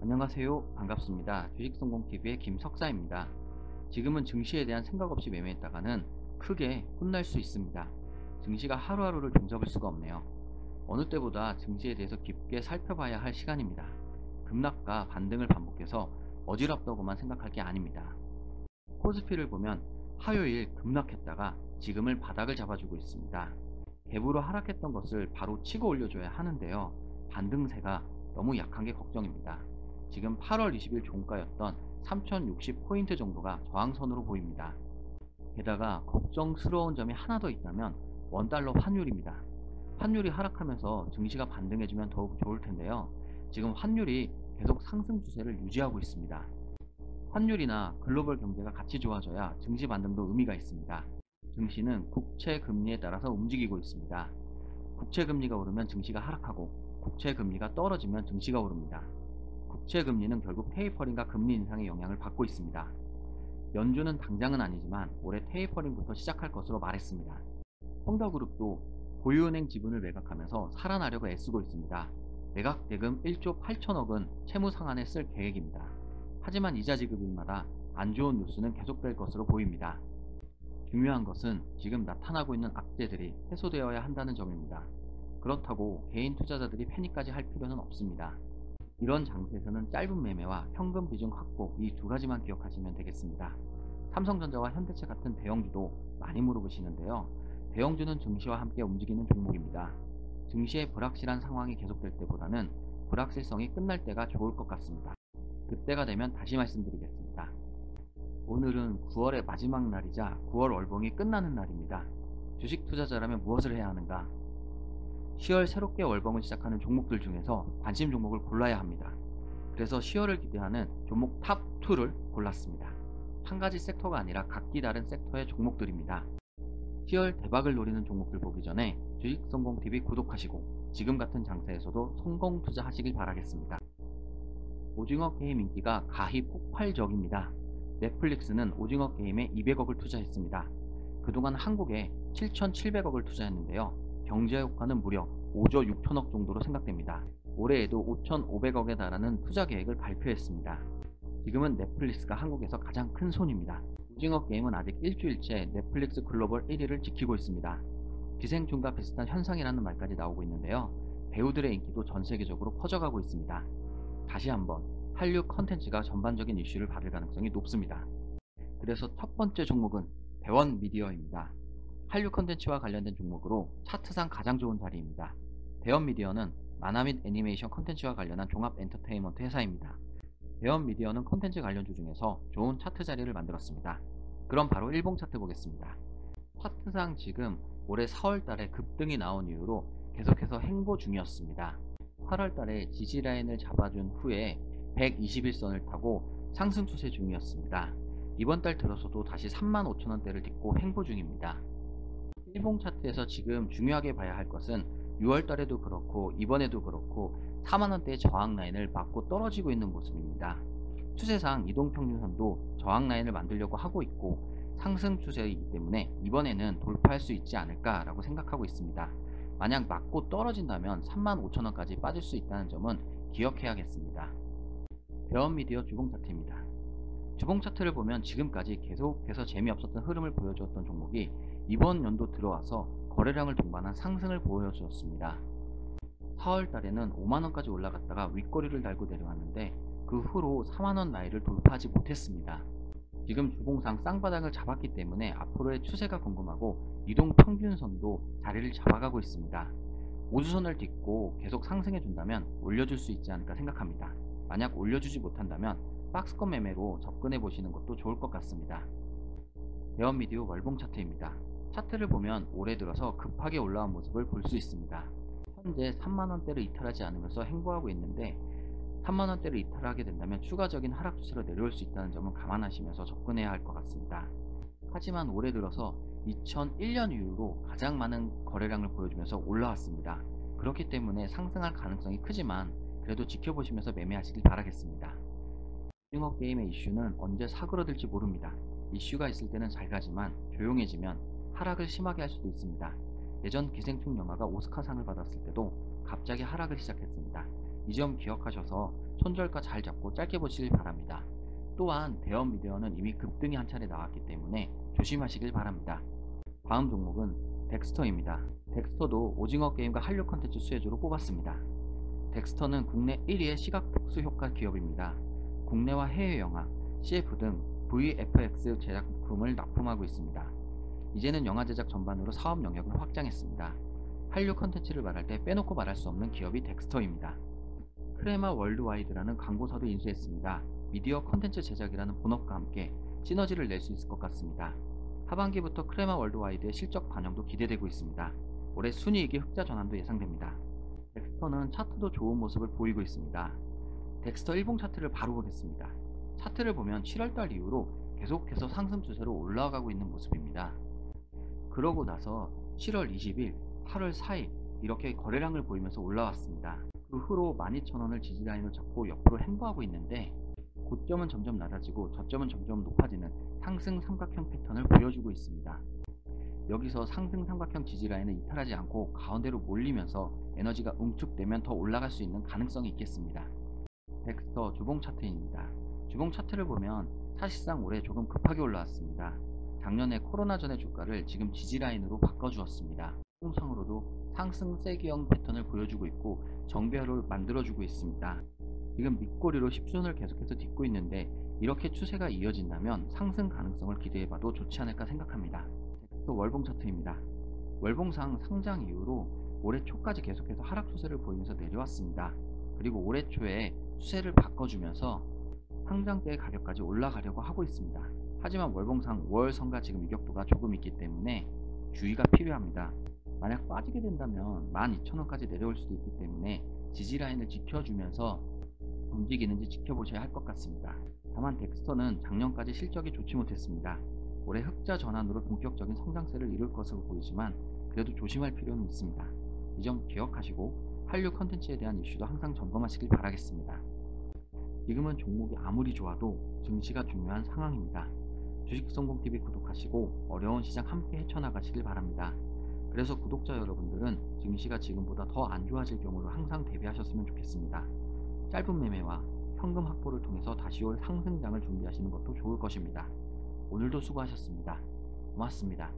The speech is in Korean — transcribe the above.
안녕하세요. 반갑습니다. 주식성공TV의 김석사입니다. 지금은 증시에 대한 생각 없이 매매했다가는 크게 혼날 수 있습니다. 증시가 하루하루를 종잡을 수가 없네요. 어느 때보다 증시에 대해서 깊게 살펴봐야 할 시간입니다. 급락과 반등을 반복해서 어지럽다고만 생각할 게 아닙니다. 코스피를 보면 화요일 급락했다가 지금은 바닥을 잡아주고 있습니다. 갭으로 하락했던 것을 바로 치고 올려줘야 하는데요. 반등세가 너무 약한 게 걱정입니다. 지금 8월 20일 종가였던 3060포인트 정도가 저항선으로 보입니다. 게다가 걱정스러운 점이 하나 더 있다면 원달러 환율입니다. 환율이 하락하면서 증시가 반등해주면 더욱 좋을 텐데요. 지금 환율이 계속 상승 추세를 유지하고 있습니다. 환율이나 글로벌 경제가 같이 좋아져야 증시 반등도 의미가 있습니다. 증시는 국채 금리에 따라서 움직이고 있습니다. 국채 금리가 오르면 증시가 하락하고 국채 금리가 떨어지면 증시가 오릅니다. 국채 금리는 결국 테이퍼링과 금리 인상의 영향을 받고 있습니다. 연준은 당장은 아니지만 올해 테이퍼링부터 시작할 것으로 말했습니다. 펑더그룹도 보유은행 지분을 매각하면서 살아나려고 애쓰고 있습니다. 매각 대금 1조 8천억은 채무 상환에 쓸 계획입니다. 하지만 이자 지급일마다 안 좋은 뉴스는 계속될 것으로 보입니다. 중요한 것은 지금 나타나고 있는 악재들이 해소되어야 한다는 점입니다. 그렇다고 개인 투자자들이 패닉까지 할 필요는 없습니다. 이런 장세에서는 짧은 매매와 현금 비중 확보 이 두 가지만 기억하시면 되겠습니다. 삼성전자와 현대차 같은 대형주도 많이 물어보시는데요. 대형주는 증시와 함께 움직이는 종목입니다. 증시의 불확실한 상황이 계속될 때보다는 불확실성이 끝날 때가 좋을 것 같습니다. 그때가 되면 다시 말씀드리겠습니다. 오늘은 9월의 마지막 날이자 9월 월봉이 끝나는 날입니다. 주식 투자자라면 무엇을 해야 하는가? 10월 새롭게 월봉을 시작하는 종목들 중에서 관심 종목을 골라야 합니다. 그래서 10월을 기대하는 종목 탑2를 골랐습니다. 한 가지 섹터가 아니라 각기 다른 섹터의 종목들입니다. 10월 대박을 노리는 종목들 보기 전에 주식성공TV 구독하시고 지금 같은 장세에서도 성공 투자하시길 바라겠습니다. 오징어 게임 인기가 가히 폭발적입니다. 넷플릭스는 오징어 게임에 200억을 투자했습니다. 그동안 한국에 7,700억을 투자했는데요. 경제 효과는 무려 5조 6천억 정도로 생각됩니다. 올해에도 5,500억에 달하는 투자 계획을 발표했습니다. 지금은 넷플릭스가 한국에서 가장 큰 손입니다. 오징어 게임은 아직 일주일째 넷플릭스 글로벌 1위를 지키고 있습니다. 기생충과 비슷한 현상이라는 말까지 나오고 있는데요. 배우들의 인기도 전 세계적으로 퍼져가고 있습니다. 다시 한번 한류 컨텐츠가 전반적인 이슈를 받을 가능성이 높습니다. 그래서 첫 번째 종목은 대원미디어입니다. 한류 컨텐츠와 관련된 종목으로 차트상 가장 좋은 자리입니다. 대원미디어는 만화 및 애니메이션 컨텐츠와 관련한 종합 엔터테인먼트 회사입니다. 대원미디어는 컨텐츠 관련주 중에서 좋은 차트 자리를 만들었습니다. 그럼 바로 일봉 차트 보겠습니다. 차트상 지금 올해 4월달에 급등이 나온 이후로 계속해서 행보 중이었습니다. 8월달에 지지라인을 잡아준 후에 121선을 타고 상승 추세 중이었습니다. 이번 달 들어서도 다시 35,000원대를 딛고 행보 중입니다. 일봉 차트에서 지금 중요하게 봐야 할 것은 6월달에도 그렇고 이번에도 그렇고 4만원대의 저항 라인을 맞고 떨어지고 있는 모습입니다. 추세상 이동평균선도 저항 라인을 만들려고 하고 있고 상승 추세이기 때문에 이번에는 돌파할 수 있지 않을까라고 생각하고 있습니다. 만약 맞고 떨어진다면 35,000원까지 빠질 수 있다는 점은 기억해야겠습니다. 대원미디어 주봉 차트입니다. 주봉 차트를 보면 지금까지 계속해서 재미없었던 흐름을 보여주었던 종목이 이번 연도 들어와서 거래량을 동반한 상승을 보여주었습니다. 4월 달에는 5만원까지 올라갔다가 윗꼬리를 달고 내려왔는데 그 후로 4만원 라인을 돌파하지 못했습니다. 지금 주봉상 쌍바닥을 잡았기 때문에 앞으로의 추세가 궁금하고 이동평균선도 자리를 잡아가고 있습니다. 우주선을 딛고 계속 상승해준다면 올려줄 수 있지 않을까 생각합니다. 만약 올려주지 못한다면 박스권 매매로 접근해 보시는 것도 좋을 것 같습니다. 대원미디어 월봉 차트입니다. 차트를 보면 올해 들어서 급하게 올라온 모습을 볼 수 있습니다. 현재 3만원대를 이탈하지 않으면서 행보하고 있는데 3만원대를 이탈하게 된다면 추가적인 하락 추세로 내려올 수 있다는 점은 감안하시면서 접근해야 할 것 같습니다. 하지만 올해 들어서 2001년 이후로 가장 많은 거래량을 보여주면서 올라왔습니다. 그렇기 때문에 상승할 가능성이 크지만 그래도 지켜보시면서 매매하시길 바라겠습니다. 오징어 게임의 이슈는 언제 사그러들지 모릅니다. 이슈가 있을 때는 잘 가지만 조용해지면 하락을 심하게 할 수도 있습니다. 예전 기생충 영화가 오스카상을 받았을 때도 갑자기 하락을 시작했습니다. 이 점 기억하셔서 손절가 잘 잡고 짧게 보시길 바랍니다. 또한 대형 미디어는 이미 급등이 한 차례 나왔기 때문에 조심하시길 바랍니다. 다음 종목은 덱스터입니다. 덱스터도 오징어 게임과 한류 컨텐츠 수혜주로 뽑았습니다. 덱스터는 국내 1위의 시각 특수 효과 기업입니다. 국내와 해외 영화, CF 등 VFX 제작품을 납품하고 있습니다. 이제는 영화 제작 전반으로 사업 영역을 확장했습니다. 한류 컨텐츠를 말할 때 빼놓고 말할 수 없는 기업이 덱스터입니다. 크레마 월드와이드라는 광고사도 인수했습니다. 미디어 컨텐츠 제작이라는 본업과 함께 시너지를 낼 수 있을 것 같습니다. 하반기부터 크레마 월드와이드의 실적 반영도 기대되고 있습니다. 올해 순이익이 흑자 전환도 예상됩니다. 덱스터는 차트도 좋은 모습을 보이고 있습니다. 덱스터 일봉 차트를 바로 보겠습니다. 차트를 보면 7월달 이후로 계속해서 상승 추세로 올라가고 있는 모습입니다. 그러고 나서 7월 20일, 8월 4일 이렇게 거래량을 보이면서 올라왔습니다. 그 후로 12,000원을 지지라인으로 잡고 옆으로 횡보하고 있는데 고점은 점점 낮아지고 저점은 점점 높아지는 상승 삼각형 패턴을 보여주고 있습니다. 여기서 상승 삼각형 지지라인을 이탈하지 않고 가운데로 몰리면서 에너지가 응축되면 더 올라갈 수 있는 가능성이 있겠습니다. 덱스터 주봉 차트입니다. 주봉 차트를 보면 사실상 올해 조금 급하게 올라왔습니다. 작년에 코로나 전의 주가를 지금 지지라인으로 바꿔주었습니다. 통상으로도 상승 세기형 패턴을 보여주고 있고 정배열을 만들어주고 있습니다. 지금 밑꼬리로 10순을 계속해서 딛고 있는데 이렇게 추세가 이어진다면 상승 가능성을 기대해봐도 좋지 않을까 생각합니다. 또 월봉 차트입니다. 월봉상 상장 이후로 올해 초까지 계속해서 하락 추세를 보이면서 내려왔습니다. 그리고 올해 초에 추세를 바꿔주면서 상장대의 가격까지 올라가려고 하고 있습니다. 하지만 월봉상 5월 선과 지금 이격도가 조금 있기 때문에 주의가 필요합니다. 만약 빠지게 된다면 12,000원까지 내려올 수도 있기 때문에 지지라인을 지켜주면서 움직이는지 지켜보셔야 할 것 같습니다. 다만 덱스터는 작년까지 실적이 좋지 못했습니다. 올해 흑자 전환으로 본격적인 성장세를 이룰 것으로 보이지만 그래도 조심할 필요는 있습니다. 이 점 기억하시고 한류 컨텐츠에 대한 이슈도 항상 점검하시길 바라겠습니다. 지금은 종목이 아무리 좋아도 증시가 중요한 상황입니다. 주식성공TV 구독하시고 어려운 시장 함께 헤쳐나가시길 바랍니다. 그래서 구독자 여러분들은 증시가 지금보다 더 안 좋아질 경우를 항상 대비하셨으면 좋겠습니다. 짧은 매매와 현금 확보를 통해서 다시 올 상승장을 준비하시는 것도 좋을 것입니다. 오늘도 수고하셨습니다. 고맙습니다.